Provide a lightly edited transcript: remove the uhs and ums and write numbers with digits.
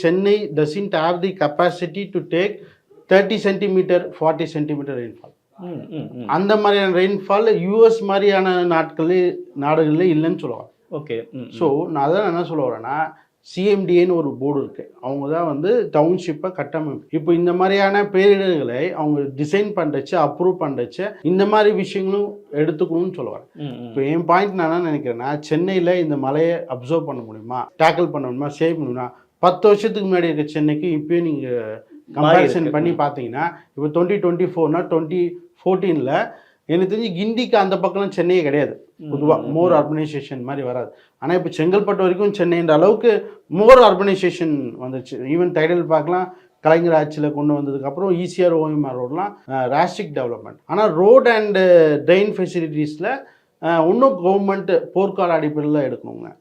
Chennai doesn't have the capacity to take 30 centimeter 40 centimeter rainfall. அந்த மாதிரியான rainfall US மாதிரியான நாடுகளில் இல்லைன்னு சொல்லுவாங்க. ஓகே. ஸோ நான் அதான் என்ன சொல்ல வரேன்னா, சிஎம்டிஏன்னு ஒரு போர்டு இருக்குது. அவங்க தான் வந்து டவுன்ஷிப்பை கட்டமைப்பு. இப்போ இந்த மாதிரியான பேரிடர்களை அவங்க டிசைன் பண்ணுறச்சு அப்ரூவ் பண்ணுறச்சு இந்த மாதிரி விஷயங்களும் எடுத்துக்கணும்னு சொல்ல வரேன். இப்போ என் பாயிண்ட் நான் என்ன நினைக்கிறேன்னா, சென்னையில் இந்த மலையை அப்சர்வ் பண்ண முடியுமா, டேக்கிள் பண்ண முடியுமா, சேவ் பண்ணணுமா? 10 வருஷத்துக்கு முன்னாடி இருக்க சென்னைக்கு இப்போயும் நீங்கள் கம்பேரிசன் பண்ணி பார்த்தீங்கன்னா, இப்போ 2024னா 2014ல் எனக்கு தெரிஞ்சு கிண்டிக்கு அந்த பக்கம்லாம் சென்னையே கிடையாது. பொதுவாக மோர் அர்பனைசேஷன் மாதிரி வராது. ஆனால் இப்போ செங்கல்பட்டு வரைக்கும் சென்னைன்ற அளவுக்கு மோர் அர்பனைசேஷன் வந்துச்சு. ஈவன் டைடல் பார்க்கலாம் கலைஞர் ஆட்சியில் கொண்டு வந்ததுக்கப்புறம் ஈசிஆர் ஓஎம்ஆர் ரோடெலாம் ராஸ்டிக் டெவலப்மெண்ட். ஆனால் ரோட் அண்டு ட்ரெயின் ஃபெசிலிட்டிஸில் இன்னும் கவர்மெண்ட் போர்க்கால அடிப்படையில் எடுக்கணுங்க.